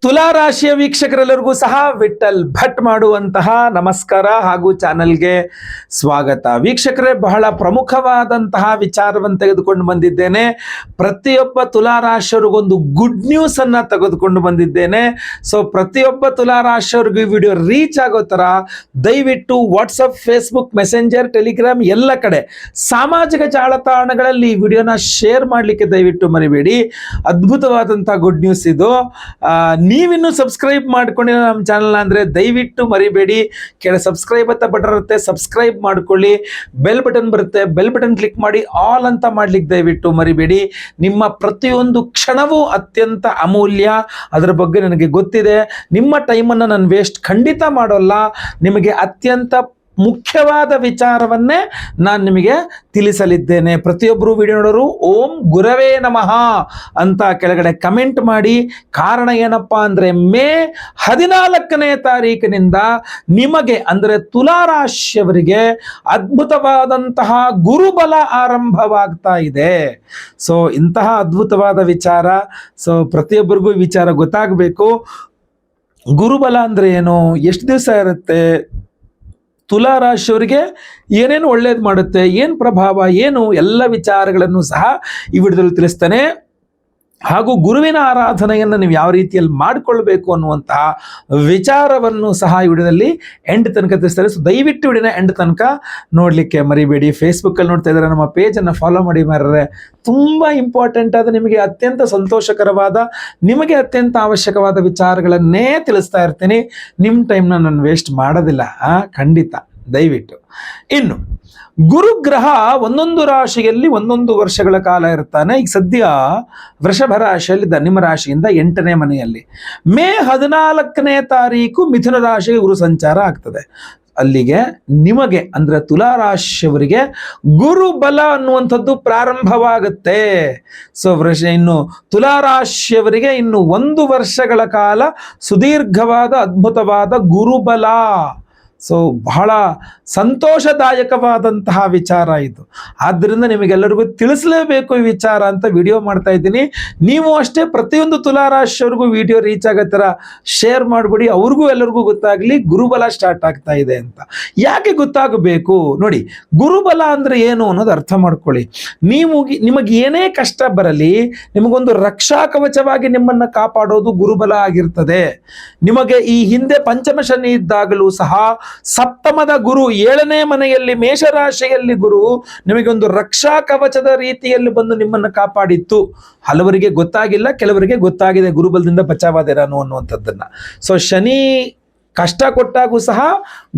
ತುಲಾ ರಾಶಿಯ ವೀಕ್ಷಕರೆಲ್ಲರಿಗೂ ಸಹ ವಿಠಲ್ ಭಟ್ ಮಾಡುವಂತಹ ನಮಸ್ಕಾರ ಹಾಗೂ ಚಾನಲ್ಗೆ ಸ್ವಾಗತ. ವೀಕ್ಷಕರೇ, ಬಹಳ ಪ್ರಮುಖವಾದಂತಹ ವಿಚಾರವನ್ನು ತೆಗೆದುಕೊಂಡು ಬಂದಿದ್ದೇನೆ. ಪ್ರತಿಯೊಬ್ಬ ತುಲಾ ರಾಶಿಯವರಿಗೊಂದು ಗುಡ್ ನ್ಯೂಸ್ ಅನ್ನ ತೆಗೆದುಕೊಂಡು ಬಂದಿದ್ದೇನೆ. ಸೊ ಪ್ರತಿಯೊಬ್ಬ ತುಲಾ ರಾಶಿಯವರಿಗೂ ಈ ವಿಡಿಯೋ ರೀಚ್ ಆಗೋ ತರ ದಯವಿಟ್ಟು ವಾಟ್ಸಪ್, ಫೇಸ್ಬುಕ್, ಮೆಸೆಂಜರ್, ಟೆಲಿಗ್ರಾಮ್ ಎಲ್ಲ ಕಡೆ ಸಾಮಾಜಿಕ ಜಾಲತಾಣಗಳಲ್ಲಿ ಈ ವಿಡಿಯೋನ ಶೇರ್ ಮಾಡಲಿಕ್ಕೆ ದಯವಿಟ್ಟು ಮರಿಬೇಡಿ. ಅದ್ಭುತವಾದಂತಹ ಗುಡ್ ನ್ಯೂಸ್ ಇದು. ನೀವಿನ್ನು ಸಬ್ಸ್ಕ್ರೈಬ್ ಮಾಡ್ಕೊಂಡಿಲ್ಲ ನಮ್ಮ ಚಾನಲ್ ಅಂದ್ರೆ ದಯವಿಟ್ಟು ಮರಿಬೇಡಿ. ಕೆಳ ಸಬ್ಸ್ಕ್ರೈಬ್ ಅಂತ ಬಟನ್ ಇರುತ್ತೆ, ಸಬ್ಸ್ಕ್ರೈಬ್ ಮಾಡ್ಕೊಳ್ಳಿ. ಬೆಲ್ ಬಟನ್ ಬರುತ್ತೆ, ಬೆಲ್ ಬಟನ್ ಕ್ಲಿಕ್ ಮಾಡಿ ಆಲ್ ಅಂತ ಮಾಡ್ಲಿಕ್ಕೆ ದಯವಿಟ್ಟು ಮರಿಬೇಡಿ. ನಿಮ್ಮ ಪ್ರತಿಯೊಂದು ಕ್ಷಣವೂ ಅತ್ಯಂತ ಅಮೂಲ್ಯ. ಅದರ ಬಗ್ಗೆ ನನಗೆ ಗೊತ್ತಿದೆ. ನಿಮ್ಮ ಟೈಮನ್ನು ನಾನು ವೇಸ್ಟ್ ಖಂಡಿತ ಮಾಡೋಲ್ಲ. ನಿಮಗೆ ಅತ್ಯಂತ ಮುಖ್ಯವಾದ ವಿಚಾರವನ್ನೇ ನಾನು ನಿಮಗೆ ತಿಳಿಸಲಿದ್ದೇನೆ. ಪ್ರತಿಯೊಬ್ಬರು ವಿಡಿಯೋ ನೋಡೋರು ಓಂ ಗುರವೇ ನಮಃ ಅಂತ ಕೆಳಗಡೆ ಕಮೆಂಟ್ ಮಾಡಿ. ಕಾರಣ ಏನಪ್ಪಾ ಅಂದ್ರೆ, ಮೇ 14ನೇ ತಾರೀಕಿನಿಂದ ನಿಮಗೆ ಅಂದ್ರೆ ತುಲಾ ರಾಶಿಯವರಿಗೆ ಅದ್ಭುತವಾದಂತಹ ಗುರುಬಲ ಆರಂಭವಾಗ್ತಾ ಇದೆ. ಸೊ ಇಂತಹ ಅದ್ಭುತವಾದ ವಿಚಾರ. ಸೊ ಪ್ರತಿಯೊಬ್ಬರಿಗೂ ಈ ವಿಚಾರ ಗೊತ್ತಾಗಬೇಕು. ಗುರುಬಲ ಅಂದ್ರೆ ಏನು, ಎಷ್ಟು ದಿವಸ ಇರುತ್ತೆ, ತುಲಾ ರಾಶಿಯವರಿಗೆ ಏನೇನು ಒಳ್ಳೇದು ಮಾಡುತ್ತೆ, ಏನು ಪ್ರಭಾವ, ಏನು ಎಲ್ಲ ವಿಚಾರಗಳನ್ನು ಸಹ ಈ ವಿಡಿಯೋದಲ್ಲಿ ತಿಳಿಸ್ತಾನೆ. ಹಾಗೂ ಗುರುವಿನ ಆರಾಧನೆಯನ್ನು ನೀವು ಯಾವ ರೀತಿಯಲ್ಲಿ ಮಾಡಿಕೊಳ್ಬೇಕು ಅನ್ನುವಂತಹ ವಿಚಾರವನ್ನು ಸಹ ಈ ವಿಡಿಯೋದಲ್ಲಿ ಎಂಡ್ ತನಕ ತಿಳಿಸ್ತಾರೆ. ಸೊ ದಯವಿಟ್ಟು ವಿಡಿಯೋನ ಎಂಡ್ ತನಕ ನೋಡಲಿಕ್ಕೆ ಮರಿಬೇಡಿ. ಫೇಸ್ಬುಕ್ಕಲ್ಲಿ ನೋಡ್ತಾ ಇದ್ದಾರೆ, ನಮ್ಮ ಪೇಜನ್ನು ಫಾಲೋ ಮಾಡಿ ಮಾರ್ರೆ. ತುಂಬ ಇಂಪಾರ್ಟೆಂಟ್ ಆದ, ನಿಮಗೆ ಅತ್ಯಂತ ಸಂತೋಷಕರವಾದ, ನಿಮಗೆ ಅತ್ಯಂತ ಅವಶ್ಯಕವಾದ ವಿಚಾರಗಳನ್ನೇ ತಿಳಿಸ್ತಾ ಇರ್ತೀನಿ. ನಿಮ್ಮ ಟೈಮ್ನ ನಾನು ವೇಸ್ಟ್ ಮಾಡೋದಿಲ್ಲ, ಖಂಡಿತ. ದಯವಿಟ್ಟು ಇನ್ನು ಗುರುಗ್ರಹ ಒಂದೊಂದು ರಾಶಿಯಲ್ಲಿ ಒಂದೊಂದು ವರ್ಷಗಳ ಕಾಲ ಇರ್ತಾನೆ. ಈಗ ಸದ್ಯ ವೃಷಭ ರಾಶಿಯಲ್ಲಿ ನಿಮ್ಮ ರಾಶಿಯಿಂದ 8ನೇ ಮನೆಯಲ್ಲಿ ಮೇ 14ನೇ ತಾರೀಕು ಮಿಥುನ ರಾಶಿಗೆ ಗುರು ಸಂಚಾರ ಆಗ್ತದೆ. ಅಲ್ಲಿಗೆ ನಿಮಗೆ ಅಂದ್ರೆ ತುಲಾ ರಾಶಿಯವರಿಗೆ ಗುರುಬಲ ಅನ್ನುವಂಥದ್ದು ಪ್ರಾರಂಭವಾಗುತ್ತೆ. ಸೊ ಇನ್ನು ತುಲಾ ರಾಶಿಯವರಿಗೆ ಇನ್ನು 1 ವರ್ಷಗಳ ಕಾಲ ಸುದೀರ್ಘವಾದ ಅದ್ಭುತವಾದ ಗುರುಬಲ. ಸೊ ಬಹಳ ಸಂತೋಷದಾಯಕವಾದಂತಹ ವಿಚಾರ ಇದು. ಆದ್ದರಿಂದ ನಿಮಗೆಲ್ಲರಿಗೂ ತಿಳಿಸಲೇಬೇಕು ಈ ವಿಚಾರ ಅಂತ ವಿಡಿಯೋ ಮಾಡ್ತಾ ಇದ್ದೀನಿ. ನೀವು ಅಷ್ಟೇ ಪ್ರತಿಯೊಂದು ತುಲಾ ರಾಶಿಯವರಿಗೂ ವಿಡಿಯೋ ರೀಚ್ ಆಗೋ ಥರ ಶೇರ್ ಮಾಡಿಬಿಡಿ. ಅವ್ರಿಗೂ ಎಲ್ಲರಿಗೂ ಗೊತ್ತಾಗಲಿ ಗುರುಬಲ ಸ್ಟಾರ್ಟ್ ಆಗ್ತಾ ಇದೆ ಅಂತ. ಯಾಕೆ ಗೊತ್ತಾಗಬೇಕು ನೋಡಿ, ಗುರುಬಲ ಅಂದ್ರೆ ಏನು ಅನ್ನೋದು ಅರ್ಥ ಮಾಡ್ಕೊಳ್ಳಿ. ನಿಮಗೆ ಏನೇ ಕಷ್ಟ ಬರಲಿ, ನಿಮಗೊಂದು ರಕ್ಷಾ ಕವಚವಾಗಿ ನಿಮ್ಮನ್ನು ಕಾಪಾಡೋದು ಗುರುಬಲ ಆಗಿರ್ತದೆ. ನಿಮಗೆ ಈ ಹಿಂದೆ ಪಂಚಮ ಶನಿ ಇದ್ದಾಗಲೂ ಸಹ ಸಪ್ತಮದ ಗುರು 7ನೇ ಮನೆಯಲ್ಲಿ ಮೇಷರಾಶಿಯಲ್ಲಿ ಗುರು ನಿಮಗೆ ಒಂದು ರಕ್ಷಾ ಕವಚದ ರೀತಿಯಲ್ಲಿ ಬಂದು ನಿಮ್ಮನ್ನು ಕಾಪಾಡಿತ್ತು. ಹಲವರಿಗೆ ಗೊತ್ತಾಗಿಲ್ಲ, ಕೆಲವರಿಗೆ ಗೊತ್ತಾಗಿದೆ ಗುರುಬಲದಿಂದ ಬಚಾವಾದಿರಾನು ಅನ್ನುವಂಥದ್ದನ್ನ. ಸೊ ಶನಿ ಕಷ್ಟ ಕೊಟ್ಟಾಗೂ ಸಹ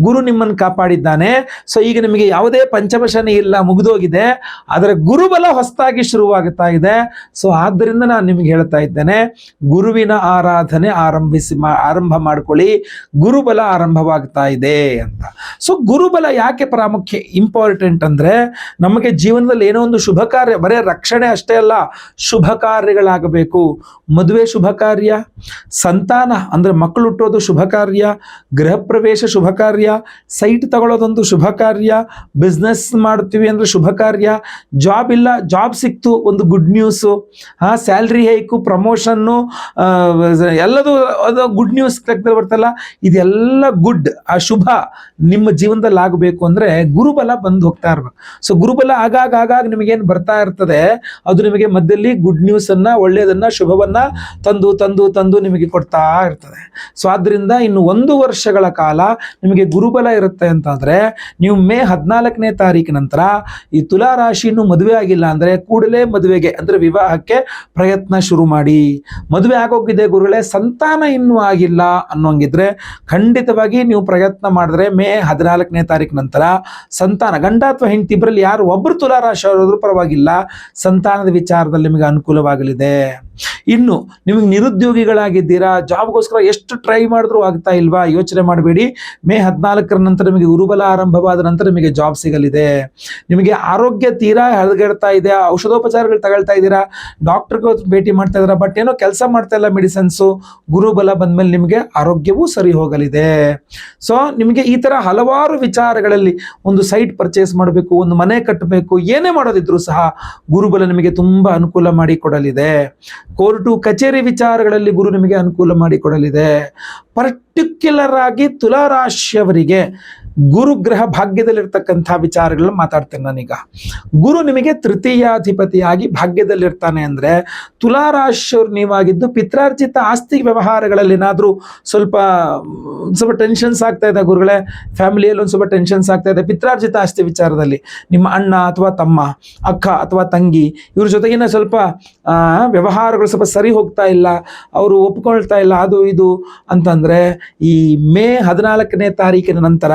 ಗುರು ನಿಮ್ಮನ್ನು ಕಾಪಾಡಿದ್ದಾನೆ. ಸೊ ಈಗ ನಿಮಗೆ ಯಾವುದೇ ಪಂಚಮ ಶನಿ ಇಲ್ಲ, ಮುಗಿದೋಗಿದೆ. ಆದರೆ ಗುರುಬಲ ಹೊಸದಾಗಿ ಶುರುವಾಗ್ತಾ ಇದೆ. ಸೊ ಆದ್ದರಿಂದ ನಾನು ನಿಮಗೆ ಹೇಳ್ತಾ ಇದ್ದೇನೆ, ಗುರುವಿನ ಆರಾಧನೆ ಆರಂಭ ಮಾಡ್ಕೊಳ್ಳಿ. ಗುರುಬಲ ಆರಂಭವಾಗ್ತಾ ಇದೆ ಅಂತ. ಸೊ ಗುರುಬಲ ಯಾಕೆ ಪ್ರಾಮುಖ್ಯ ಇಂಪಾರ್ಟೆಂಟ್ ಅಂದ್ರೆ, ನಮಗೆ ಜೀವನದಲ್ಲಿ ಏನೋ ಒಂದು ಶುಭ ಕಾರ್ಯ, ಬರೇ ರಕ್ಷಣೆ ಅಷ್ಟೇ ಅಲ್ಲ, ಶುಭ ಕಾರ್ಯಗಳಾಗಬೇಕು. ಮದುವೆ ಶುಭ ಕಾರ್ಯ, ಸಂತಾನ ಅಂದ್ರೆ ಮಕ್ಕಳು ಹುಟ್ಟೋದು ಶುಭ ಕಾರ್ಯ, ಗೃಹ ಪ್ರವೇಶ ಶುಭ ಕಾರ್ಯ, ಸೈಟ್ ತಗೊಳ್ಳೋದೊಂದು ಶುಭ ಕಾರ್ಯ, ಬಿಸ್ನೆಸ್ ಮಾಡ್ತೀವಿ ಅಂದ್ರೆ ಶುಭ ಕಾರ್ಯ, ಜಾಬ್ ಇಲ್ಲ ಜಾಬ್ ಸಿಕ್ತು ಒಂದು good news, salary hike, promotion, ಎಲ್ಲದು ಅದು ಗುಡ್ ನ್ಯೂಸ್ ಬರ್ತಲ್ಲ, ಇದೆಲ್ಲ ಗುಡ್. ಆ ಶುಭ ನಿಮ್ಮ ಜೀವನದಲ್ಲಿ ಆಗಬೇಕು ಅಂದ್ರೆ ಗುರುಬಲ ಬಂದು ಹೋಗ್ತಾ ಇರ್ಬೇಕು. ಸೊ ಗುರುಬಲ ಆಗಾಗ ನಿಮಗೇನು ಬರ್ತಾ ಇರ್ತದೆ, ಅದು ನಿಮಗೆ ಮಧ್ಯದಲ್ಲಿ ಗುಡ್ ನ್ಯೂಸ್ ಅನ್ನ, ಒಳ್ಳೆಯದನ್ನ, ಶುಭವನ್ನ ತಂದು ತಂದು ತಂದು ನಿಮಗೆ ಕೊಡ್ತಾ ಇರ್ತದೆ. ಸೊ ಆದ್ರಿಂದ ಇನ್ನು 1 ವರ್ಷಗಳ ಕಾಲ ನಿಮಗೆ ಗುರುಬಲ ಇರುತ್ತೆ ಅಂತಂದ್ರೆ, ನೀವು ಮೇ 14ನೇ ತಾರೀಕು ನಂತರ ಈ ತುಲಾ ರಾಶಿ ಇನ್ನು ಮದುವೆ ಆಗಿಲ್ಲ ಅಂದ್ರೆ ಕೂಡಲೇ ಮದುವೆಗೆ ಅಂದ್ರೆ ವಿವಾಹಕ್ಕೆ ಪ್ರಯತ್ನ ಶುರು ಮಾಡಿ. ಮದುವೆ ಆಗೋಗಿದೆ ಗುರುಗಳೇ, ಸಂತಾನ ಇನ್ನೂ ಆಗಿಲ್ಲ ಅನ್ನೋಂಗಿದ್ರೆ ಖಂಡಿತವಾಗಿ ನೀವು ಪ್ರಯತ್ನ ಮಾಡಿದ್ರೆ ಮೇ 14ನೇ ತಾರೀಕು ನಂತರ ಸಂತಾನ, ಗಂಡ ಅಥವಾ ಹೆಂಡತಿ ಇಬ್ಬರಲ್ಲಿ ಯಾರು ಒಬ್ಬರು ತುಲಾ ರಾಶಿ ಅವರಾದ್ರೂ ಪರವಾಗಿಲ್ಲ, ಸಂತಾನದ ವಿಚಾರದಲ್ಲಿ ನಿಮಗೆ ಅನುಕೂಲವಾಗಲಿದೆ. ಇನ್ನು ನಿಮಗೆ ನಿರುದ್ಯೋಗಿಗಳಾಗಿದ್ದೀರಾ, ಜಾಬ್ಗೋಸ್ಕರ ಎಷ್ಟು ಟ್ರೈ ಮಾಡಿದ್ರೂ ಆಗ್ತಾ ಇಲ್ವಾ, ಯೋಚನೆ ಮಾಡಬೇಡಿ. ಮೇ 14ರ ನಂತರ ನಿಮಗೆ ಗುರುಬಲ ಆರಂಭವಾದ ನಂತರ ನಿಮಗೆ ಜಾಬ್ ಸಿಗಲಿದೆ. ನಿಮಗೆ ಆರೋಗ್ಯ ತೀರಾ ಹದಗೆಡ್ತಾ ಇದೆ, ಔಷಧೋಪಚಾರಗಳು ತಗೊಳ್ತಾ ಇದ್ದೀರಾ, ಡಾಕ್ಟರ್ಗೆ ಭೇಟಿ ಮಾಡ್ತಾ ಇದ್ದೀರಾ, ಬಟ್ ಏನೋ ಕೆಲಸ ಮಾಡ್ತಾ ಇಲ್ಲ ಮೆಡಿಸಿನ್ಸು, ಗುರುಬಲ ಬಂದ್ಮೇಲೆ ನಿಮಗೆ ಆರೋಗ್ಯವೂ ಸರಿ ಹೋಗಲಿದೆ. ಸೊ ನಿಮಗೆ ಈ ತರ ಹಲವಾರು ವಿಚಾರಗಳಲ್ಲಿ, ಒಂದು ಸೈಟ್ ಪರ್ಚೇಸ್ ಮಾಡಬೇಕು, ಒಂದು ಮನೆ ಕಟ್ಟಬೇಕು, ಏನೇ ಮಾಡೋದಿದ್ರು ಸಹ ಗುರುಬಲ ನಿಮಗೆ ತುಂಬಾ ಅನುಕೂಲ ಮಾಡಿ ಕೊಡಲಿದೆ. ಕೋರ್ಟು ಕಚೇರಿ ವಿಚಾರಗಳಲ್ಲಿ ಗುರು ನಿಮಗೆ ಅನುಕೂಲ ಮಾಡಿಕೊಡಲಿದೆ. ಪರ್ಟಿಕ್ಯುಲರ್ ಆಗಿ ತುಲಾ ರಾಶಿಯವರಿಗೆ ಗುರುಗ್ರಹ ಭಾಗ್ಯದಲ್ಲಿರ್ತಕ್ಕಂಥ ವಿಚಾರಗಳನ್ನ ಮಾತಾಡ್ತೇನೆ ನಾನೀಗ. ಗುರು ನಿಮಗೆ ತೃತೀಯಾಧಿಪತಿಯಾಗಿ ಭಾಗ್ಯದಲ್ಲಿರ್ತಾನೆ ಅಂದರೆ ತುಲಾ ರಾಶಿಯವ್ರು ನೀವಾಗಿದ್ದು ಪಿತ್ರಾರ್ಜಿತ ಆಸ್ತಿ ವ್ಯವಹಾರಗಳಲ್ಲಿ ಏನಾದರೂ ಸ್ವಲ್ಪ ಟೆನ್ಷನ್ಸ್ ಆಗ್ತಾ ಇದೆ ಗುರುಗಳೇ, ಫ್ಯಾಮಿಲಿಯಲ್ಲಿ ಒಂದು ಸ್ವಲ್ಪ ಟೆನ್ಷನ್ಸ್ ಆಗ್ತಾ ಇದೆ ಪಿತ್ರಾರ್ಜಿತ ಆಸ್ತಿ ವಿಚಾರದಲ್ಲಿ, ನಿಮ್ಮ ಅಣ್ಣ ಅಥವಾ ತಮ್ಮ, ಅಕ್ಕ ಅಥವಾ ತಂಗಿ ಇವ್ರ ಜೊತೆಗಿನ ಸ್ವಲ್ಪ ವ್ಯವಹಾರಗಳು ಸ್ವಲ್ಪ ಸರಿ ಹೋಗ್ತಾ ಇಲ್ಲ, ಅವರು ಒಪ್ಕೊಳ್ತಾ ಇಲ್ಲ, ಅದು ಇದು ಅಂತಂದರೆ ಈ ಮೇ 14ನೇ ತಾರೀಕಿನ ನಂತರ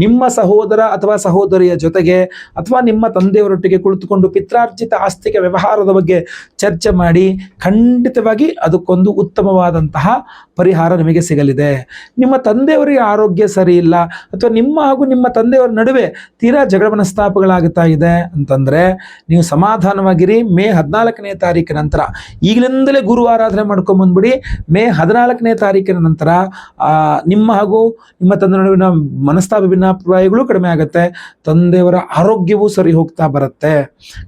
ನಿಮ್ಮ ಸಹೋದರ ಅಥವಾ ಸಹೋದರಿಯ ಜೊತೆಗೆ ಅಥವಾ ನಿಮ್ಮ ತಂದೆಯವರೊಟ್ಟಿಗೆ ಕುಳಿತುಕೊಂಡು ಪಿತ್ರಾರ್ಜಿತ ಆಸ್ತಿಕ ವ್ಯವಹಾರದ ಬಗ್ಗೆ ಚರ್ಚೆ ಮಾಡಿ ಖಂಡಿತವಾಗಿ ಅದಕ್ಕೊಂದು ಉತ್ತಮವಾದಂತಹ ಪರಿಹಾರ ನಿಮಗೆ ಸಿಗಲಿದೆ. ನಿಮ್ಮ ತಂದೆಯವರಿಗೆ ಆರೋಗ್ಯ ಸರಿ ಇಲ್ಲ ಅಥವಾ ನಿಮ್ಮ ಹಾಗೂ ನಿಮ್ಮ ತಂದೆಯವರ ನಡುವೆ ತೀರಾ ಜಗಳ ಮನಸ್ತಾಪಗಳಾಗುತ್ತಾ ಇದೆ ಅಂತಂದರೆ ನೀವು ಸಮಾಧಾನವಾಗಿರಿ. ಮೇ 14ನೇ ತಾರೀಕಿನ ನಂತರ ಈಗಲಿಂದಲೇ ಗುರು ಆರಾಧನೆ ಮಾಡ್ಕೊಂಬಂದ್ಬಿಡಿ. ಮೇ 14ನೇ ತಾರೀಕಿನ ನಂತರ ನಿಮ್ಮ ಹಾಗೂ ನಿಮ್ಮ ತಂದೆ ನಡುವಿನ ಮನಸ್ತಾಪ ಭಿನ್ನಾಭಿಪ್ರಾಯಗಳು ಕಡಿಮೆ ಆಗುತ್ತೆ, ತಂದೆಯವರ ಆರೋಗ್ಯವೂ ಸರಿ ಹೋಗ್ತಾ ಬರುತ್ತೆ,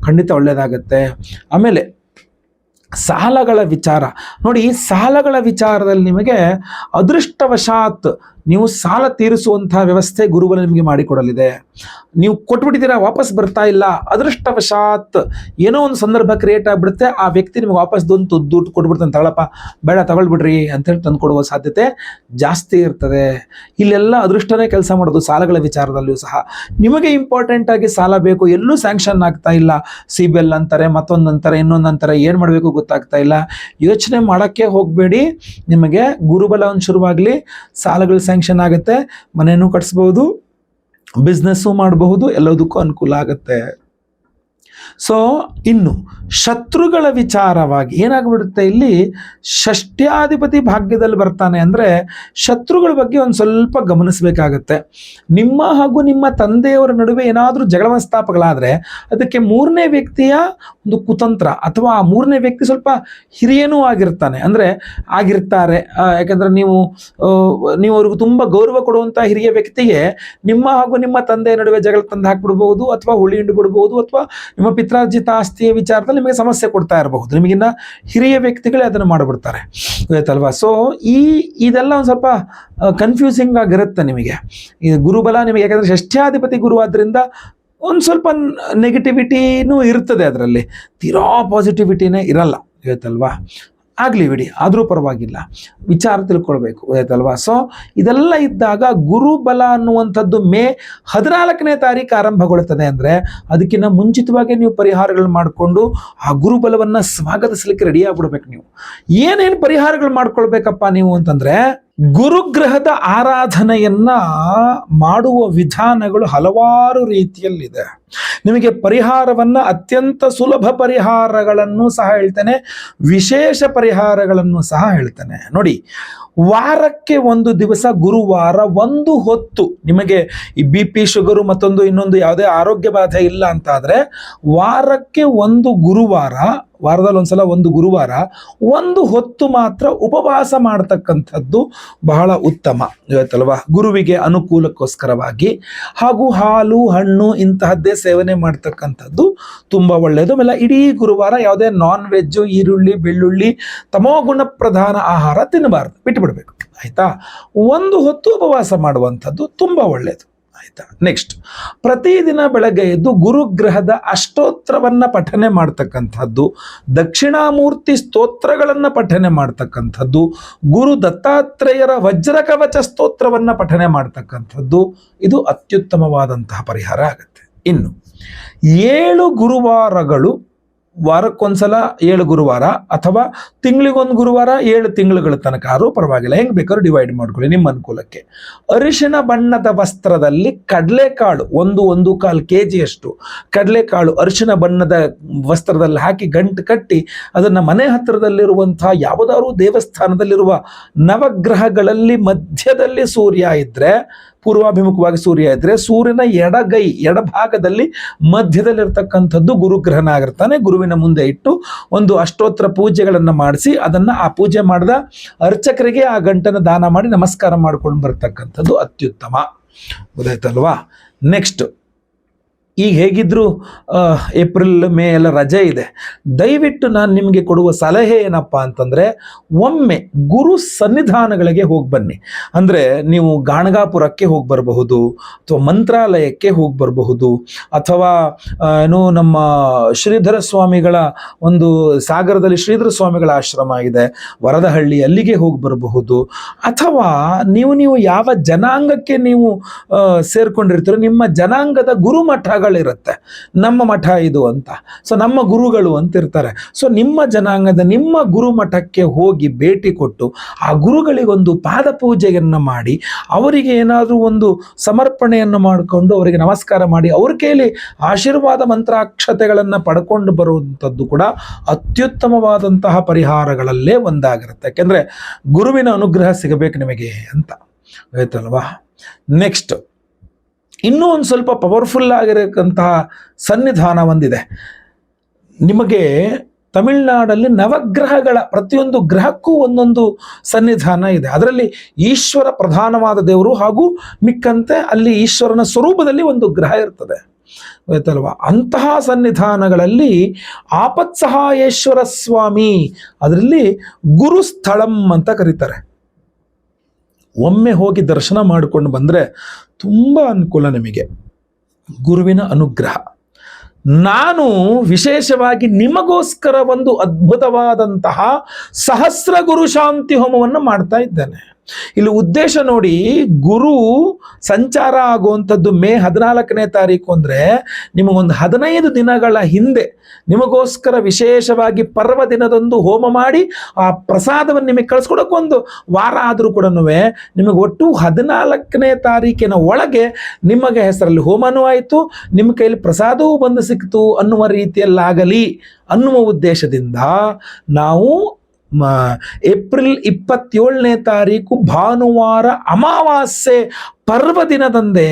ಖಂಡಿತ ಒಳ್ಳೆಯದಾಗತ್ತೆ. ಆಮೇಲೆ ಸಾಲಗಳ ವಿಚಾರ ನೋಡಿ, ಸಾಲಗಳ ವಿಚಾರದಲ್ಲಿ ನಿಮಗೆ ಅದೃಷ್ಟವಶಾತ್ ನೀವು ಸಾಲ ತೀರಿಸುವಂತಹ ವ್ಯವಸ್ಥೆ ಗುರುಬಲ ನಿಮಗೆ ಮಾಡಿಕೊಡಲಿದೆ. ನೀವು ಕೊಟ್ಬಿಟ್ಟಿದ್ದೀರಾ, ವಾಪಸ್ ಬರ್ತಾ ಇಲ್ಲ, ಅದೃಷ್ಟವಶಾತ್ ಏನೋ ಒಂದು ಸಂದರ್ಭ ಕ್ರಿಯೇಟ್ ಆಗಿಬಿಡುತ್ತೆ, ಆ ವ್ಯಕ್ತಿ ನಿಮಗೆ ವಾಪಸ್ ದುಡ್ಡು ಕೊಟ್ಬಿಡ್ತಾನೆ, ತಗೊಳಪ್ಪ ಬೇಡ ತಗೊಳ್ಬಿಡ್ರಿ ಅಂತೇಳಿ ತಂದು ಕೊಡುವ ಸಾಧ್ಯತೆ ಜಾಸ್ತಿ ಇರ್ತದೆ. ಇಲ್ಲೆಲ್ಲ ಅದೃಷ್ಟನೇ ಕೆಲಸ ಮಾಡೋದು. ಸಾಲಗಳ ವಿಚಾರದಲ್ಲಿಯೂ ಸಹ ನಿಮಗೆ ಇಂಪಾರ್ಟೆಂಟ್ ಆಗಿ ಸಾಲ ಬೇಕು, ಎಲ್ಲೂ ಸ್ಯಾಂಕ್ಷನ್ ಆಗ್ತಾ ಇಲ್ಲ, CBL ಅಂತಾರೆ, ಮತ್ತೊಂದು ಅಂತಾರೆ, ಇನ್ನೊಂದು ಅಂತಾರೆ, ಏನು ಮಾಡಬೇಕು ಗೊತ್ತಾಗ್ತಾ ಇಲ್ಲ. ಯೋಚನೆ ಮಾಡೋಕ್ಕೆ ಹೋಗಬೇಡಿ. ನಿಮಗೆ ಗುರುಬಲ ಒಂದು ಶುರುವಾಗಲಿ, ಸಾಲಗಳು ಸ್ಯಾಂಕ್ಷನ್ ಆಗುತ್ತೆ, ಮನೆಯೂ ಕಟ್ಸ್ಬೋದು, ಬಿಸ್ನೆಸ್ಸು ಮಾಡಬಹುದು, ಎಲ್ಲದಕ್ಕೂ ಅನುಕೂಲ ಆಗುತ್ತೆ. ಸೊ ಇನ್ನು ಶತ್ರುಗಳ ವಿಚಾರವಾಗಿ ಏನಾಗ್ಬಿಡುತ್ತೆ, ಇಲ್ಲಿ ಷಷ್ಠ್ಯಾಧಿಪತಿ ಭಾಗ್ಯದಲ್ಲಿ ಬರ್ತಾನೆ ಅಂದರೆ ಶತ್ರುಗಳ ಬಗ್ಗೆ ಒಂದು ಸ್ವಲ್ಪ ಗಮನಿಸಬೇಕಾಗತ್ತೆ. ನಿಮ್ಮ ಹಾಗೂ ನಿಮ್ಮ ತಂದೆಯವರ ನಡುವೆ ಏನಾದರೂ ಜಗಳ ಮನಸ್ತಾಪಗಳಾದರೆ ಅದಕ್ಕೆ ಮೂರನೇ ವ್ಯಕ್ತಿಯ ಒಂದು ಕುತಂತ್ರ ಅಥವಾ ಆ ಮೂರನೇ ವ್ಯಕ್ತಿ ಸ್ವಲ್ಪ ಹಿರಿಯನೂ ಆಗಿರ್ತಾನೆ, ಅಂದರೆ ಆಗಿರ್ತಾರೆ. ಯಾಕಂದರೆ ನೀವು ಅವ್ರಿಗೆ ತುಂಬ ಗೌರವ ಕೊಡುವಂಥ ಹಿರಿಯ ವ್ಯಕ್ತಿಗೆ ನಿಮ್ಮ ಹಾಗೂ ನಿಮ್ಮ ತಂದೆಯ ನಡುವೆ ಜಗಳ ತಂದು ಹಾಕ್ಬಿಡ್ಬೋದು, ಅಥವಾ ಹುಳಿ ಹಿಂಡು ಬಿಡ್ಬೋದು, ಅಥವಾ ನಿಮ್ಮ ಪಿತ್ರಾರ್ಜಿತ ಆಸ್ತಿಯ ವಿಚಾರದಲ್ಲಿ ನಿಮಗೆ ಸಮಸ್ಯೆ ಕೊಡ್ತಾ ಇರಬಹುದು. ನಿಮಗಿನ್ನ ಹಿರಿಯ ವ್ಯಕ್ತಿಗಳೇ ಅದನ್ನು ಮಾಡಿಬಿಡ್ತಾರೆ, ಗೊತ್ತಲ್ವಾ? ಸೊ ಇದೆಲ್ಲ ಒಂದು ಸ್ವಲ್ಪ ಕನ್ಫ್ಯೂಸಿಂಗ್ ಆಗಿರುತ್ತೆ ನಿಮಗೆ. ಈ ಗುರುಬಲ ನಿಮಗೆ, ಯಾಕಂದರೆ ಷಷ್ಠ್ಯಾಧಿಪತಿ ಗುರು ಆದ್ದರಿಂದ ಒಂದು ಸ್ವಲ್ಪ ನೆಗೆಟಿವಿಟಿನೂ ಇರ್ತದೆ, ಅದರಲ್ಲಿ ತೀರಾ ಪಾಸಿಟಿವಿಟಿನೇ ಇರಲ್ಲ, ಗೊತ್ತಲ್ವಾ? ಆಗಲಿ ಬಿಡಿ, ಆದರೂ ಪರವಾಗಿಲ್ಲ, ವಿಚಾರ ತಿಳ್ಕೊಳ್ಬೇಕು, ಗೊತ್ತಲ್ವಾ? ಸೊ ಇದೆಲ್ಲ ಇದ್ದಾಗ ಗುರುಬಲ ಅನ್ನುವಂಥದ್ದು ಮೇ 14ನೇ ತಾರೀಕು ಆರಂಭಗೊಳ್ಳುತ್ತದೆ. ಅಂದರೆ ಅದಕ್ಕಿಂತ ಮುಂಚಿತವಾಗಿ ನೀವು ಪರಿಹಾರಗಳು ಮಾಡಿಕೊಂಡು ಆ ಗುರುಬಲವನ್ನು ಸ್ವಾಗತಿಸಲಿಕ್ಕೆ ರೆಡಿ ಆಗ್ಬಿಡ್ಬೇಕು. ನೀವು ಏನೇನು ಪರಿಹಾರಗಳು ಮಾಡ್ಕೊಳ್ಬೇಕಪ್ಪ ನೀವು ಅಂತಂದರೆ, ಗುರುಗ್ರಹದ ಆರಾಧನೆಯನ್ನ ಮಾಡುವ ವಿಧಾನಗಳು ಹಲವಾರು ರೀತಿಯಲ್ಲಿದೆ. ನಿಮಗೆ ಪರಿಹಾರವನ್ನ ಅತ್ಯಂತ ಸುಲಭ ಪರಿಹಾರಗಳನ್ನು ಸಹ ಹೇಳ್ತೇನೆ, ವಿಶೇಷ ಪರಿಹಾರಗಳನ್ನು ಸಹ ಹೇಳ್ತೇನೆ. ನೋಡಿ, ವಾರಕ್ಕೆ ಒಂದು ದಿವಸ ಗುರುವಾರ ಒಂದು ಹೊತ್ತು ನಿಮಗೆ ಈ BP, ಶುಗರು ಮತ್ತೊಂದು ಇನ್ನೊಂದು ಯಾವುದೇ ಆರೋಗ್ಯ ಬಾಧೆ ಇಲ್ಲ ಅಂತಾದರೆ ವಾರಕ್ಕೆ ಒಂದು ಗುರುವಾರ, ವಾರದಲ್ಲಿ ಒಂದ್ಸಲ ಒಂದು ಗುರುವಾರ ಒಂದು ಹೊತ್ತು ಮಾತ್ರ ಉಪವಾಸ ಮಾಡ್ತಕ್ಕಂಥದ್ದು ಬಹಳ ಉತ್ತಮ, ಇವತ್ತಲ್ವಾ? ಗುರುವಿಗೆ ಅನುಕೂಲಕ್ಕೋಸ್ಕರವಾಗಿ, ಹಾಗೂ ಹಾಲು ಹಣ್ಣು ಇಂತಹದ್ದೇ ಸೇವನೆ ಮಾಡ್ತಕ್ಕಂಥದ್ದು ತುಂಬ ಒಳ್ಳೆಯದು. ಆಮೇಲೆ ಇಡೀ ಗುರುವಾರ ಯಾವುದೇ ನಾನ್ ವೆಜ್ಜು, ಈರುಳ್ಳಿ, ಬೆಳ್ಳುಳ್ಳಿ, ತಮೋಗುಣ ಪ್ರಧಾನ ಆಹಾರ ತಿನ್ನಬಾರ್ದು, ಬಿಟ್ಟುಬಿಡ್ಬೇಕು, ಆಯಿತಾ? ಒಂದು ಹೊತ್ತು ಉಪವಾಸ ಮಾಡುವಂಥದ್ದು ತುಂಬ ಒಳ್ಳೆಯದು, ಆಯಿತಾ? ನೆಕ್ಸ್ಟ್, ಪ್ರತಿದಿನ ಬೆಳಗ್ಗೆ ಎದ್ದು ಗುರುಗ್ರಹದ ಅಷ್ಟೋತ್ರವನ್ನು ಪಠನೆ ಮಾಡ್ತಕ್ಕಂಥದ್ದು, ದಕ್ಷಿಣಾಮೂರ್ತಿ ಸ್ತೋತ್ರಗಳನ್ನು ಪಠನೆ ಮಾಡ್ತಕ್ಕಂಥದ್ದು, ಗುರು ದತ್ತಾತ್ರೇಯರ ವಜ್ರಕವಚ ಸ್ತೋತ್ರವನ್ನು ಪಠನೆ ಮಾಡ್ತಕ್ಕಂಥದ್ದು, ಇದು ಅತ್ಯುತ್ತಮವಾದಂತಹ ಪರಿಹಾರ ಆಗುತ್ತೆ. ಇನ್ನು 7 ಗುರುವಾರಗಳು, ವಾರಕ್ಕೊಂದ್ಸಲ 7 ಗುರುವಾರ ಅಥವಾ ತಿಂಗಳಿಗೊಂದು ಗುರುವಾರ 7 ತಿಂಗಳುಗಳ ತನಕ ಆದರೂ ಪರವಾಗಿಲ್ಲ, ಹೆಂಗೆ ಬೇಕಾದ್ರೂ ಡಿವೈಡ್ ಮಾಡ್ಕೊಳ್ಳಿ ನಿಮ್ಮ ಅನುಕೂಲಕ್ಕೆ. ಅರಿಶಿಣ ಬಣ್ಣದ ವಸ್ತ್ರದಲ್ಲಿ ಕಡಲೆಕಾಳು 1.25 kg ಕಡಲೆಕಾಳು ಅರಿಶಿಣ ಬಣ್ಣದ ವಸ್ತ್ರದಲ್ಲಿ ಹಾಕಿ ಗಂಟು ಕಟ್ಟಿ ಅದನ್ನು ಮನೆ ಹತ್ತಿರದಲ್ಲಿರುವಂತಹ ಯಾವುದಾದ್ರೂ ದೇವಸ್ಥಾನದಲ್ಲಿರುವ ನವಗ್ರಹಗಳಲ್ಲಿ ಮಧ್ಯದಲ್ಲಿ ಸೂರ್ಯ ಇದ್ದರೆ, ಪೂರ್ವಾಭಿಮುಖವಾಗಿ ಸೂರ್ಯ ಇದ್ದರೆ ಸೂರ್ಯನ ಎಡಭಾಗದಲ್ಲಿ ಮಧ್ಯದಲ್ಲಿರ್ತಕ್ಕಂಥದ್ದು ಗುರುಗ್ರಹನ ಆಗಿರ್ತಾನೆ. ಗುರುವಿನ ಮುಂದೆ ಇಟ್ಟು ಒಂದು ಅಷ್ಟೋತ್ರ ಪೂಜೆಗಳನ್ನು ಮಾಡಿಸಿ ಅದನ್ನು ಆ ಪೂಜೆ ಮಾಡಿದ ಅರ್ಚಕರಿಗೆ ಆ ಗಂಟನ್ನು ದಾನ ಮಾಡಿ ನಮಸ್ಕಾರ ಮಾಡ್ಕೊಂಡು ಬರ್ತಕ್ಕಂಥದ್ದು ಅತ್ಯುತ್ತಮ, ಗೊತ್ತಾಯ್ತಲ್ವಾ? ನೆಕ್ಸ್ಟ್, ಈಗ ಹೇಗಿದ್ದರೂ ಏಪ್ರಿಲ್ ಮೇ ಎಲ್ಲ ರಜೆ ಇದೆ. ದಯವಿಟ್ಟು ನಾನು ನಿಮಗೆ ಕೊಡುವ ಸಲಹೆ ಏನಪ್ಪ ಅಂತಂದರೆ, ಒಮ್ಮೆ ಗುರು ಸನ್ನಿಧಾನಗಳಿಗೆ ಹೋಗಿ ಬನ್ನಿ. ಅಂದರೆ ನೀವು ಗಾಣಗಾಪುರಕ್ಕೆ ಹೋಗಿ ಬರಬಹುದು, ಅಥವಾ ಮಂತ್ರಾಲಯಕ್ಕೆ ಹೋಗಿ ಬರಬಹುದು, ಅಥವಾ ನಮ್ಮ ಶ್ರೀಧರ ಸ್ವಾಮಿಗಳ ಒಂದು ಸಾಗರದಲ್ಲಿ ಶ್ರೀಧರ ಸ್ವಾಮಿಗಳ ಆಶ್ರಮ ಇದೆ, ವರದಹಳ್ಳಿ, ಅಲ್ಲಿಗೆ ಹೋಗಿ ಬರಬಹುದು. ಅಥವಾ ನೀವು ಯಾವ ಜನಾಂಗಕ್ಕೆ ನೀವು ಸೇರ್ಕೊಂಡಿರ್ತೀರೋ ನಿಮ್ಮ ಜನಾಂಗದ ಗುರುಮಠಗಳಿರುತ್ತೆ. ನಮ್ಮ ಮಠ ಇದು ಅಂತ, ಸೊ ನಮ್ಮ ಗುರುಗಳು ಅಂತ ಇರ್ತಾರೆ. ಸೊ ನಿಮ್ಮ ಜನಾಂಗದ ನಿಮ್ಮ ಗುರುಮಠಕ್ಕೆ ಹೋಗಿ ಭೇಟಿ ಕೊಟ್ಟು ಆ ಗುರುಗಳಿಗೊಂದು ಪಾದ ಪೂಜೆಯನ್ನು ಮಾಡಿ, ಅವರಿಗೆ ಏನಾದರೂ ಒಂದು ಸಮರ್ಪಣೆಯನ್ನು ಮಾಡಿಕೊಂಡು ಅವರಿಗೆ ನಮಸ್ಕಾರ ಮಾಡಿ ಅವ್ರ ಕೈಲಿ ಆಶೀರ್ವಾದ ಮಂತ್ರಾಕ್ಷತೆಗಳನ್ನು ಪಡ್ಕೊಂಡು ಬರುವಂಥದ್ದು ಕೂಡ ಅತ್ಯುತ್ತಮವಾದಂತಹ ಪರಿಹಾರಗಳಲ್ಲೇ ಒಂದಾಗಿರುತ್ತೆ. ಯಾಕೆಂದರೆ ಗುರುವಿನ ಅನುಗ್ರಹ ಸಿಗಬೇಕು ನಿಮಗೆ ಅಂತ, ಆಯ್ತಲ್ವಾ. ನೆಕ್ಸ್ಟ್ ಇನ್ನೂ ಒಂದು ಸ್ವಲ್ಪ ಪವರ್ಫುಲ್ ಆಗಿರತಕ್ಕಂತಹ ಸನ್ನಿಧಾನ ಒಂದಿದೆ ನಿಮಗೆ. ತಮಿಳುನಾಡಲ್ಲಿ ನವಗ್ರಹಗಳ ಪ್ರತಿಯೊಂದು ಗ್ರಹಕ್ಕೂ ಒಂದೊಂದು ಸನ್ನಿಧಾನ ಇದೆ. ಅದರಲ್ಲಿ ಈಶ್ವರ ಪ್ರಧಾನವಾದ ದೇವರು ಹಾಗೂ ಮಿಕ್ಕಂತೆ ಅಲ್ಲಿ ಈಶ್ವರನ ಸ್ವರೂಪದಲ್ಲಿ ಒಂದು ಗ್ರಹ ಇರ್ತದೆ, ಆಯ್ತಲ್ವಾ. ಅಂತಹ ಸನ್ನಿಧಾನಗಳಲ್ಲಿ ಆಪತ್ಸಹಾಯೇಶ್ವರ ಸ್ವಾಮಿ, ಅದರಲ್ಲಿ ಗುರುಸ್ಥಳಂ ಅಂತ ಕರೀತಾರೆ. ಒಮ್ಮೆ ಹೋಗಿ ದರ್ಶನ ಮಾಡಿಕೊಂಡು ಬಂದರೆ ತುಂಬ ಅನುಕೂಲ ನಿಮಗೆ, ಗುರುವಿನ ಅನುಗ್ರಹ. ನಾನು ವಿಶೇಷವಾಗಿ ನಿಮಗೋಸ್ಕರ ಒಂದು ಅದ್ಭುತವಾದಂತಹ ಸಹಸ್ರ ಗುರು ಶಾಂತಿ ಹೋಮವನ್ನು ಮಾಡ್ತಾ ಇದ್ದೇನೆ. ಇಲ್ಲಿ ಉದ್ದೇಶ ನೋಡಿ, ಗುರು ಸಂಚಾರ ಆಗುವಂಥದ್ದು ಮೇ 14ನೇ ತಾರೀಕು ಅಂದರೆ ನಿಮಗೊಂದು 15 ದಿನಗಳ ಹಿಂದೆ ನಿಮಗೋಸ್ಕರ ವಿಶೇಷವಾಗಿ ಪರ್ವ ದಿನದಂದು ಹೋಮ ಮಾಡಿ ಆ ಪ್ರಸಾದವನ್ನು ನಿಮಗೆ ಕಳಿಸ್ಕೊಡೋಕೆ ಒಂದು ವಾರ ಆದರೂ ಕೂಡ ನಿಮಗೆ ಒಟ್ಟು 14ನೇ ತಾರೀಕಿನ ಒಳಗೆ ನಿಮಗೆ ಹೆಸರಲ್ಲಿ ಹೋಮನೂ ಆಯಿತು, ನಿಮ್ಮ ಕೈಯಲ್ಲಿ ಪ್ರಸಾದವೂ ಬಂದು ಸಿಕ್ತು ಅನ್ನುವ ರೀತಿಯಲ್ಲಾಗಲಿ ಅನ್ನುವ ಉದ್ದೇಶದಿಂದ ನಾವು ಏಪ್ರಿಲ್ 27ನೇ ತಾರೀಕು ಭಾನುವಾರ ಅಮಾವಾಸ್ಯೆ ಪರ್ವ ದಿನದಂದೇ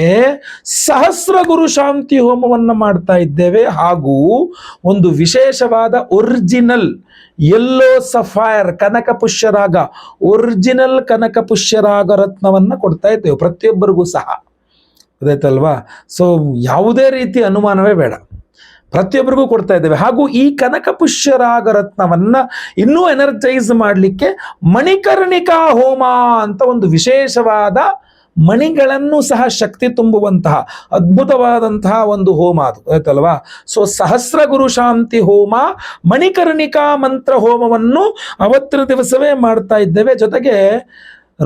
ಸಹಸ್ರ ಗುರು ಶಾಂತಿ ಹೋಮವನ್ನು ಮಾಡ್ತಾ ಇದ್ದೇವೆ. ಹಾಗೂ ಒಂದು ವಿಶೇಷವಾದ ಒರಿಜಿನಲ್ ಯೆಲ್ಲೋ ಸಫೈರ್ ಕನಕ ಪುಷ್ಯರಾಗ, ಒರಿಜಿನಲ್ ಕನಕ ಪುಷ್ಯರಾಗ ರತ್ನವನ್ನು ಕೊಡ್ತಾ ಇದ್ದೇವೆ ಪ್ರತಿಯೊಬ್ಬರಿಗೂ ಸಹ, ಅದಾಯ್ತಲ್ವಾ. ಸೊ ಯಾವುದೇ ರೀತಿ ಅನುಮಾನವೇ ಬೇಡ, ಪ್ರತಿಯೊಬ್ಬರಿಗೂ ಕೊಡ್ತಾ ಇದ್ದೇವೆ. ಹಾಗೂ ಈ ಕನಕ ಪುಷ್ಯರಾಗ ರತ್ನವನ್ನು ಇನ್ನೂ ಎನರ್ಜೈಸ್ ಮಾಡಲಿಕ್ಕೆ ಮಣಿಕರ್ಣಿಕಾ ಹೋಮ ಅಂತ ಒಂದು ವಿಶೇಷವಾದ ಮಣಿಗಳನ್ನು ಸಹ ಶಕ್ತಿ ತುಂಬುವಂತಹ ಅದ್ಭುತವಾದಂತಹ ಒಂದು ಹೋಮ ಅದು, ಆಯ್ತಲ್ವಾ. ಸೊ ಸಹಸ್ರ ಗುರು ಶಾಂತಿ ಹೋಮ, ಮಣಿಕರ್ಣಿಕಾ ಮಂತ್ರ ಹೋಮವನ್ನು ಅವತ್ತಿನ ದಿವಸವೇ ಮಾಡ್ತಾ ಇದ್ದೇವೆ. ಜೊತೆಗೆ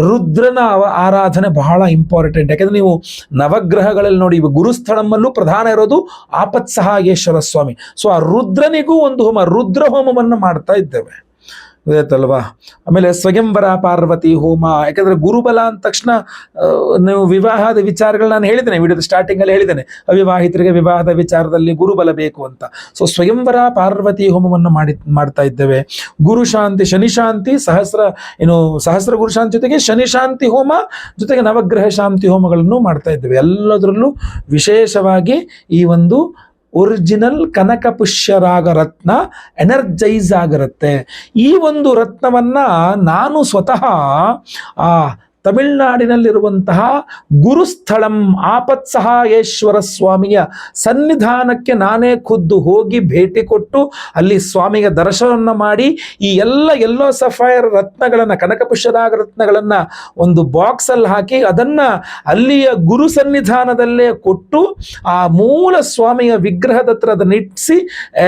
ರುದ್ರನ ಆರಾಧನೆ ಬಹಳ ಇಂಪಾರ್ಟೆಂಟ್. ಯಾಕೆಂದರೆ ನೀವು ನವಗ್ರಹಗಳಲ್ಲಿ ನೋಡಿ, ಗುರುಸ್ಥಳಮಲ್ಲೂ ಪ್ರಧಾನ ಇರೋದು ಆಪತ್ಸಹಾಯೇಶ್ವರ ಸ್ವಾಮಿ. ಸೊ ಆ ರುದ್ರನಿಗೂ ಒಂದು ಹೋಮ, ರುದ್ರ ಹೋಮವನ್ನು ಮಾಡ್ತಾ ಇದ್ದೇವೆ, ಗೊತ್ತಾಯ್ತಲ್ವಾ. ಆಮೇಲೆ ಸ್ವಯಂವರ ಪಾರ್ವತಿ ಹೋಮ, ಯಾಕಂದರೆ ಗುರುಬಲ ಅಂದ ತಕ್ಷಣ ನೀವು ವಿವಾಹದ ವಿಚಾರಗಳು ನಾನು ಹೇಳಿದ್ದೇನೆ, ವಿಡಿಯೋದ ಸ್ಟಾರ್ಟಿಂಗಲ್ಲಿ ಹೇಳಿದ್ದೇನೆ, ಅವಿವಾಹಿತರಿಗೆ ವಿವಾಹದ ವಿಚಾರದಲ್ಲಿ ಗುರುಬಲ ಬೇಕು ಅಂತ. ಸೊ ಸ್ವಯಂವರ ಪಾರ್ವತಿ ಹೋಮವನ್ನು ಮಾಡ್ತಾ ಇದ್ದೇವೆ. ಗುರು ಶಾಂತಿ, ಶನಿ ಶಾಂತಿ, ಸಹಸ್ರ ಗುರು ಶಾಂತಿ ಜೊತೆಗೆ ಶನಿ ಶಾಂತಿ ಹೋಮ, ಜೊತೆಗೆ ನವಗ್ರಹ ಶಾಂತಿ ಹೋಮಗಳನ್ನು ಮಾಡ್ತಾ ಇದ್ದೇವೆ. ಎಲ್ಲದರಲ್ಲೂ ವಿಶೇಷವಾಗಿ ಈ ಒಂದು ಒರಿಜಿನಲ್ ಕನಕ ಪುಷ್ಯರಾಗ ರತ್ನ ಎನರ್ಜೈಸ್ ಆಗಿರುತ್ತೆ. ಈ ಒಂದು ರತ್ನವನ್ನು ನಾನು ಸ್ವತಃ ತಮಿಳುನಾಡಿನಲ್ಲಿರುವಂತಹ ಗುರುಸ್ಥಳಂ ಆಪತ್ಸಹಾಯೇಶ್ವರ ಸ್ವಾಮಿಯ ಸನ್ನಿಧಾನಕ್ಕೆ ನಾನೇ ಖುದ್ದು ಹೋಗಿ ಭೇಟಿ ಕೊಟ್ಟು ಅಲ್ಲಿ ಸ್ವಾಮಿಗೆ ದರ್ಶನವನ್ನು ಮಾಡಿ ಈ ಎಲ್ಲೋ ಸಫೈರ್ ರತ್ನಗಳನ್ನು, ಕನಕಪುಷ್ಯರಾಗ ರತ್ನಗಳನ್ನು ಒಂದು ಬಾಕ್ಸಲ್ಲಿ ಹಾಕಿ ಅದನ್ನು ಅಲ್ಲಿಯ ಗುರು ಸನ್ನಿಧಾನದಲ್ಲೇ ಕೊಟ್ಟು ಆ ಮೂಲ ಸ್ವಾಮಿಯ ವಿಗ್ರಹದ ಹತ್ರ ಅದನ್ನು ಇಟ್ಟಿಸಿ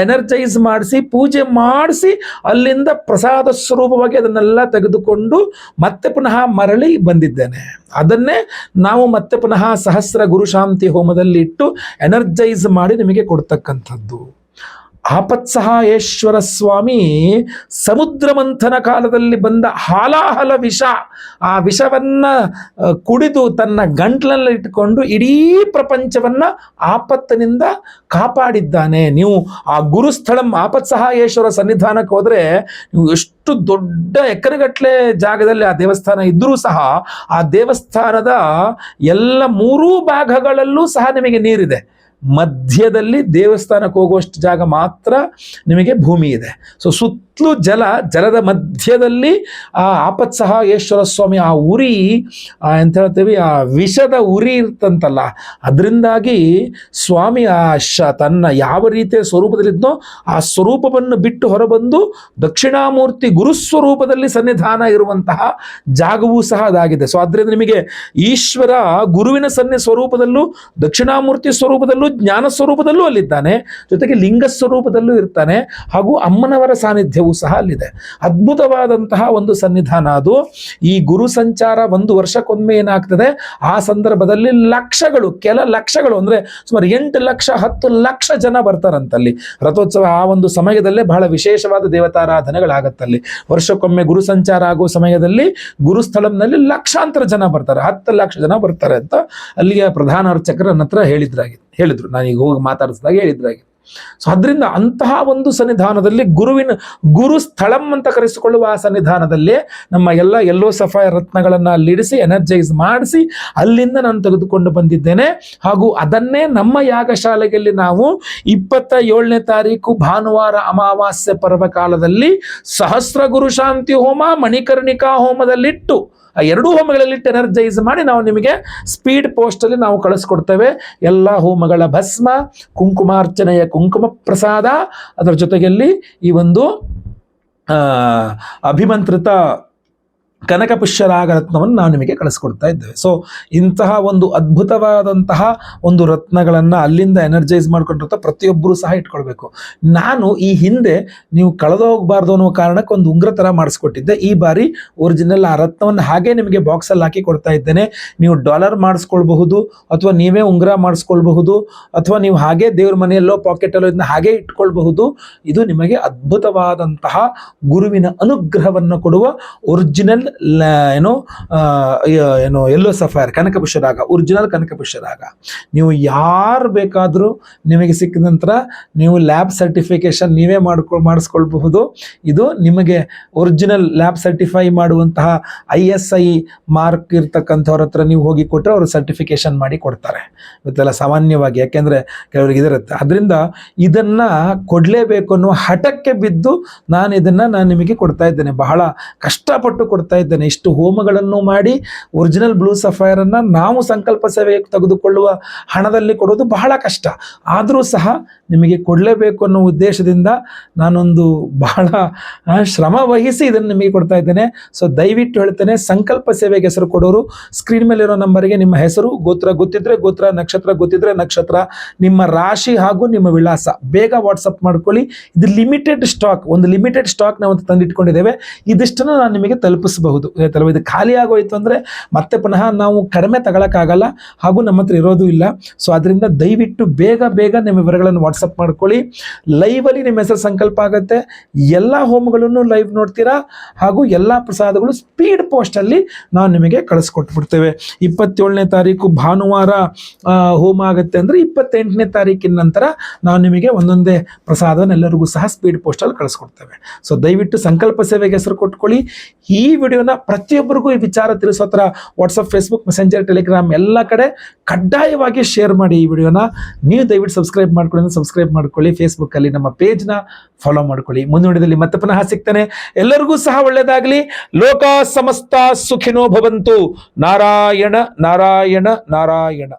ಎನರ್ಜೈಸ್ ಮಾಡಿಸಿ ಪೂಜೆ ಮಾಡಿಸಿ ಅಲ್ಲಿಂದ ಪ್ರಸಾದ ಸ್ವರೂಪವಾಗಿ ಅದನ್ನೆಲ್ಲ ತೆಗೆದುಕೊಂಡು ಮತ್ತೆ ಪುನಃ ಮರಳಿ ಬಂದಿದ್ದೇನೆ. ಅದನ್ನೇ ನಾವು ಮತ್ತೆ ಪುನಃ ಸಹಸ್ರ ಗುರು ಶಾಂತಿ ಹೋಮದಲ್ಲಿ ಇಟ್ಟು ಎನರ್ಜೈಸ್ ಮಾಡಿ ನಿಮಗೆ ಕೊಡ್ತಕ್ಕಂಥದ್ದು. ಆಪತ್ಸಹಾಯೇಶ್ವರ ಸ್ವಾಮಿ ಸಮುದ್ರ ಮಂಥನ ಕಾಲದಲ್ಲಿ ಬಂದ ಹಾಲಾಹಲ ವಿಷ, ಆ ವಿಷವನ್ನು ಕುಡಿದು ತನ್ನ ಗಂಟ್ಲಲ್ಲಿ ಇಟ್ಟುಕೊಂಡು ಇಡೀ ಪ್ರಪಂಚವನ್ನು ಆಪತ್ತಿನಿಂದ ಕಾಪಾಡಿದ್ದಾನೆ. ನೀವು ಆ ಗುರುಸ್ಥಳಂ ಆಪತ್ಸಹಾಯೇಶ್ವರ ಸನ್ನಿಧಾನಕ್ಕೆ ಹೋದರೆ ನೀವು ಎಷ್ಟು ದೊಡ್ಡ ಎಕರೆಗಟ್ಟಲೆ ಜಾಗದಲ್ಲಿ ಆ ದೇವಸ್ಥಾನ ಇದ್ದರೂ ಸಹ ಆ ದೇವಸ್ಥಾನದ ಎಲ್ಲ 3 ಭಾಗಗಳಲ್ಲೂ ಸಹ ನಿಮಗೆ ನೀರಿದೆ. ಮಧ್ಯದಲ್ಲಿ ದೇವಸ್ಥಾನಕ್ಕೆ ಹೋಗುವಷ್ಟು ಜಾಗ ಮಾತ್ರ ನಿಮಗೆ ಭೂಮಿ ಇದೆ. ಸೊ ಸುತ್ತಲೂ ಜಲದ ಮಧ್ಯದಲ್ಲಿ ಆ ಆಪತ್ಸಹಾಯೇಶ್ವರ ಸ್ವಾಮಿ ಆ ಉರಿ ಎಂತ ಹೇಳ್ತೀವಿ, ಆ ವಿಷದ ಉರಿ ಇರ್ತಂತಲ್ಲ, ಅದರಿಂದಾಗಿ ಸ್ವಾಮಿ ತನ್ನ ಯಾವ ರೀತಿಯ ಸ್ವರೂಪದಲ್ಲಿದ್ದನೋ ಆ ಸ್ವರೂಪವನ್ನು ಬಿಟ್ಟು ಹೊರಬಂದು ದಕ್ಷಿಣಾಮೂರ್ತಿ ಗುರುಸ್ವರೂಪದಲ್ಲಿ ಸನ್ನಿಧಾನ ಇರುವಂತಹ ಜಾಗವೂ ಸಹ ಅದಾಗಿದೆ. ಸೊ ಆದ್ರಿಂದ ನಿಮಗೆ ಈಶ್ವರ ಗುರುವಿನ ಸ್ವರೂಪದಲ್ಲೂ ದಕ್ಷಿಣಾಮೂರ್ತಿ ಸ್ವರೂಪದಲ್ಲೂ ಜ್ಞಾನ ಸ್ವರೂಪದಲ್ಲೂ ಅಲ್ಲಿದ್ದಾನೆ, ಜೊತೆಗೆ ಲಿಂಗ ಸ್ವರೂಪದಲ್ಲೂ ಇರ್ತಾನೆ, ಹಾಗೂ ಅಮ್ಮನವರ ಸಾನ್ನಿಧ್ಯವೂ ಸಹ ಅಲ್ಲಿದೆ. ಅದ್ಭುತವಾದಂತಹ ಒಂದು ಸನ್ನಿಧಾನ ಅದು. ಈ ಗುರು ಸಂಚಾರ 1 ವರ್ಷಕ್ಕೊಮ್ಮೆ ಏನಾಗ್ತದೆ, ಆ ಸಂದರ್ಭದಲ್ಲಿ ಕೆಲ ಲಕ್ಷಗಳು ಅಂದ್ರೆ ಸುಮಾರು 8 ಲಕ್ಷ 10 ಲಕ್ಷ ಜನ ಬರ್ತಾರಂತಲ್ಲಿ. ರಥೋತ್ಸವ ಆ ಒಂದು ಸಮಯದಲ್ಲೇ ಬಹಳ ವಿಶೇಷವಾದ ದೇವತಾರಾಧನೆಗಳಾಗತ್ತಲ್ಲಿ. ವರ್ಷಕ್ಕೊಮ್ಮೆ ಗುರು ಸಂಚಾರ ಆಗೋ ಸಮಯದಲ್ಲಿ ಗುರುಸ್ಥಳಂನಲ್ಲಿ ಲಕ್ಷಾಂತರ ಜನ ಬರ್ತಾರೆ, 10 ಲಕ್ಷ ಜನ ಬರ್ತಾರೆ ಅಂತ ಅಲ್ಲಿಗೆ ಪ್ರಧಾನ ಅರ್ಚಕರ ಹತ್ರ ಹೇಳಿದ್ರು, ನಾನೀಗ ಹೋಗಿ ಮಾತಾಡಿಸಿದಾಗ ಹೇಳಿದ್ರಾಗಿ. ಸೊ ಅದರಿಂದ ಅಂತಹ ಒಂದು ಸನ್ನಿಧಾನದಲ್ಲಿ ಗುರು ಸ್ಥಳಂ ಅಂತ ಕರೆಸಿಕೊಳ್ಳುವ ಆ ಸನ್ನಿಧಾನದಲ್ಲಿ ನಮ್ಮ ಎಲ್ಲ ಯೆಲ್ಲೋ ಸಫೈರ್ ರತ್ನಗಳನ್ನ ಅಲ್ಲಿಡಿಸಿ ಎನರ್ಜೈಸ್ ಮಾಡಿಸಿ ಅಲ್ಲಿಂದ ನಾನು ತೆಗೆದುಕೊಂಡು ಬಂದಿದ್ದೇನೆ. ಹಾಗೂ ಅದನ್ನೇ ನಮ್ಮ ಯಾಗಶಾಲೆಯಲ್ಲಿ ನಾವು 27ನೇ ತಾರೀಕು ಭಾನುವಾರ ಅಮಾವಾಸ್ಯೆ ಪರ್ವಕಾಲದಲ್ಲಿ ಸಹಸ್ರ ಗುರು ಶಾಂತಿ ಹೋಮ, ಮಣಿಕರ್ಣಿಕಾ ಹೋಮದಲ್ಲಿಟ್ಟು ಆ 2 ಹೋಮಗಳಲ್ಲಿ ಎನರ್ಜೈಸ್ ಮಾಡಿ ನಾವು ನಿಮಗೆ ಸ್ಪೀಡ್ ಪೋಸ್ಟಲ್ಲಿ ನಾವು ಕಳಿಸ್ಕೊಡ್ತೇವೆ. ಎಲ್ಲ ಹೋಮಗಳ ಭಸ್ಮ, ಕುಂಕುಮಾರ್ಚನೆಯ ಕುಂಕುಮ ಪ್ರಸಾದ, ಅದರ ಜೊತೆಯಲ್ಲಿ ಈ ಒಂದು ಅಭಿಮಂತ್ರಿತ ಕನಕ ಪುಷ್ಯರಾಗ ರತ್ನವನ್ನು ನಾವು ನಿಮಗೆ ಕಳಿಸ್ಕೊಡ್ತಾ ಇದ್ದೇವೆ. ಸೊ ಇಂತಹ ಒಂದು ಅದ್ಭುತವಾದಂತಹ ಒಂದು ರತ್ನಗಳನ್ನು ಅಲ್ಲಿಂದ ಎನರ್ಜೈಸ್ ಮಾಡ್ಕೊಂಡಿರ್ತಾ ಪ್ರತಿಯೊಬ್ಬರು ಸಹ ಇಟ್ಕೊಳ್ಬೇಕು. ನಾನು ಈ ಹಿಂದೆ ನೀವು ಕಳೆದೋಗಬಾರ್ದು ಅನ್ನೋ ಕಾರಣಕ್ಕೆ ಒಂದು ಉಂಗುರ ಥರ ಮಾಡಿಸ್ಕೊಟ್ಟಿದ್ದೆ. ಈ ಬಾರಿ ಒರಿಜಿನಲ್ ಆ ರತ್ನವನ್ನು ಹಾಗೆ ನಿಮಗೆ ಬಾಕ್ಸಲ್ಲಿ ಹಾಕಿ ಕೊಡ್ತಾ ಇದ್ದೇನೆ. ನೀವು ಡಾಲರ್ ಮಾಡಿಸ್ಕೊಳ್ಬಹುದು, ಅಥವಾ ನೀವೇ ಉಂಗುರ ಮಾಡಿಸ್ಕೊಳ್ಬಹುದು, ಅಥವಾ ನೀವು ಹಾಗೆ ದೇವ್ರ ಮನೆಯಲ್ಲೋ ಪಾಕೆಟಲ್ಲೋ ಇದನ್ನ ಹಾಗೆ ಇಟ್ಕೊಳ್ಬಹುದು. ಇದು ನಿಮಗೆ ಅದ್ಭುತವಾದಂತಹ ಗುರುವಿನ ಅನುಗ್ರಹವನ್ನು ಕೊಡುವ ಒರಿಜಿನಲ್ ಯೆಲ್ಲೋ ಸಫೈರ್ ಕನಕಪುಷ್ಯರಾಗ, ಒರಿಜಿನಲ್ ಕನಕಪುಷ್ಯರಾಗ. ನೀವು ಯಾರು ಬೇಕಾದರೂ ನಿಮಗೆ ಸಿಕ್ಕಿದ ನಂತರ ನೀವು ಲ್ಯಾಬ್ ಸರ್ಟಿಫಿಕೇಶನ್ ನೀವೇ ಮಾಡಿಸ್ಕೊಳ್ಬಹುದು. ಇದು ನಿಮಗೆ ಒರಿಜಿನಲ್ ಲ್ಯಾಬ್ ಸರ್ಟಿಫೈ ಮಾಡುವಂತಹ ISI ಮಾರ್ಕ್ ಇರ್ತಕ್ಕಂಥವ್ರ ಹತ್ರ ನೀವು ಹೋಗಿ ಕೊಟ್ಟರೆ ಅವರು ಸರ್ಟಿಫಿಕೇಶನ್ ಮಾಡಿ ಕೊಡ್ತಾರೆ. ಇವತ್ತೆಲ್ಲ ಸಾಮಾನ್ಯವಾಗಿ, ಯಾಕೆಂದರೆ ಕೆಲವರಿಗೆ ಇದಿರುತ್ತೆ. ಅದರಿಂದ ಇದನ್ನ ಕೊಡಲೇಬೇಕು ಅನ್ನುವ ಹಠಕ್ಕೆ ಬಿದ್ದು ನಾನು ನಿಮಗೆ ಕೊಡ್ತಾ ಇದ್ದೇನೆ. ಬಹಳ ಕಷ್ಟಪಟ್ಟು ಕೊಡ್ತಾ ಇದ್ದೇನೆ. ಇಷ್ಟು ಹೋಮಗಳನ್ನು ಮಾಡಿ ಒರಿಜಿನಲ್ ಬ್ಲೂ ಸಫೈರ್ ಅನ್ನ ನಾವು ಸಂಕಲ್ಪ ಸೇವೆಗೆ ತೆಗೆದುಕೊಳ್ಳುವ ಹಣದಲ್ಲಿ ಕೊಡೋದು ಬಹಳ ಕಷ್ಟ. ಆದರೂ ಸಹ ನಿಮಗೆ ಕೊಡಲೇಬೇಕು ಅನ್ನೋ ಉದ್ದೇಶದಿಂದ ನಾನೊಂದು ಬಹಳ ಶ್ರಮ ವಹಿಸಿ ಇದನ್ನು ನಿಮಗೆ ಕೊಡ್ತಾ ಇದ್ದೇನೆ. ಸೊ ದಯವಿಟ್ಟು ಹೇಳ್ತೇನೆ, ಸಂಕಲ್ಪ ಸೇವೆಗೆ ಹೆಸರು ಕೊಡೋರು ಸ್ಕ್ರೀನ್ ಮೇಲೆ ಇರೋ ನಂಬರ್ಗೆ ನಿಮ್ಮ ಹೆಸರು, ಗೋತ್ರ ಗೊತ್ತಿದ್ರೆ ಗೋತ್ರ, ನಕ್ಷತ್ರ ಗೊತ್ತಿದ್ರೆ ನಕ್ಷತ್ರ, ನಿಮ್ಮ ರಾಶಿ ಹಾಗೂ ನಿಮ್ಮ ವಿಳಾಸ ಬೇಗ ವಾಟ್ಸಪ್ ಮಾಡ್ಕೊಳ್ಳಿ. ಇದು ಲಿಮಿಟೆಡ್ ಸ್ಟಾಕ್ ನಾವು ತಂದಿಟ್ಕೊಂಡಿದ್ದೇವೆ. ಇದಿಷ್ಟನ್ನು ನಾನು ನಿಮಗೆ ತಲುಪಿಸಬಹುದು. ಇದು ಖಾಲಿ ಆಗೋಯ್ತು ಅಂದ್ರೆ ಮತ್ತೆ ಪುನಃ ನಾವು ಕಡಿಮೆ ತಗೊಳಕ್ಕಾಗಲ್ಲ, ಹಾಗೂ ನಮ್ಮ ಹತ್ರ ಇರೋದು ಇಲ್ಲ. ಸೊ ಅದರಿಂದ ದಯವಿಟ್ಟು ಬೇಗ ನಿಮ್ಮ ವಿವರಗಳನ್ನು ವಾಟ್ಸಪ್ ಮಾಡ್ಕೊಳ್ಳಿ. ಲೈವ್ ಅಲ್ಲಿ ನಿಮ್ಮ ಹೆಸರು ಸಂಕಲ್ಪ ಆಗುತ್ತೆ. ಎಲ್ಲ ಹೋಮಗಳನ್ನು ಲೈವ್ ನೋಡ್ತೀರಾ, ಹಾಗೂ ಎಲ್ಲ ಪ್ರಸಾದಗಳು ಸ್ಪೀಡ್ ಪೋಸ್ಟ್ ಅಲ್ಲಿ ನಾವು ನಿಮಗೆ ಕಳಿಸ್ಕೊಟ್ಬಿಡ್ತೇವೆ. 27ನೇ ತಾರೀಕು ಭಾನುವಾರ ಹೋಮ ಆಗುತ್ತೆ ಅಂದ್ರೆ 28ನೇ ತಾರೀಕಿನ ನಂತರ ನಾವು ನಿಮಗೆ ಒಂದೊಂದೇ ಪ್ರಸಾದವನ್ನು ಎಲ್ಲರಿಗೂ ಸಹ ಸ್ಪೀಡ್ ಪೋಸ್ಟ್ ಅಲ್ಲಿ ಕಳಿಸ್ಕೊಡ್ತೇವೆ. ಸೊ ದಯವಿಟ್ಟು ಸಂಕಲ್ಪ ಸೇವೆಗೆ ಹೆಸರು ಕೊಟ್ಕೊಳ್ಳಿ. ಈ ವಿಡಿಯೋನ ಪ್ರತಿಯೊಬ್ಬರಿಗೂ ಈ ವಿಚಾರ ತಿಳಿಸೋ ಥರ ವಾಟ್ಸಪ್, ಫೇಸ್ಬುಕ್, ಮೆಸೆಂಜರ್, ಟೆಲಿಗ್ರಾಮ್ ಎಲ್ಲ ಕಡೆ ಕಡ್ಡಾಯವಾಗಿ ಶೇರ್ ಮಾಡಿ. ಈ ವಿಡಿಯೋನ ನೀವು ದಯವಿಟ್ಟು ಸಬ್ಸ್ಕ್ರೈಬ್ ಮಾಡ್ಕೊಳ್ಳಿ. ಫೇಸ್ಬುಕ್ ಅಲ್ಲಿ ನಮ್ಮ ಪೇಜ್ನ ಫಾಲೋ ಮಾಡ್ಕೊಳ್ಳಿ. ಮುಂದಿನ ವಿಡಿಯೋದಲ್ಲಿ ಮತ್ತೆ ಪುನಃ ಸಿಗ್ತೇನೆ. ಎಲ್ಲರಿಗೂ ಸಹ ಒಳ್ಳೆಯದಾಗಲಿ. ಲೋಕ ಸಮಸ್ತ ಸುಖಿನೋ ಭವಂತು. ನಾರಾಯಣ ನಾರಾಯಣ ನಾರಾಯಣ.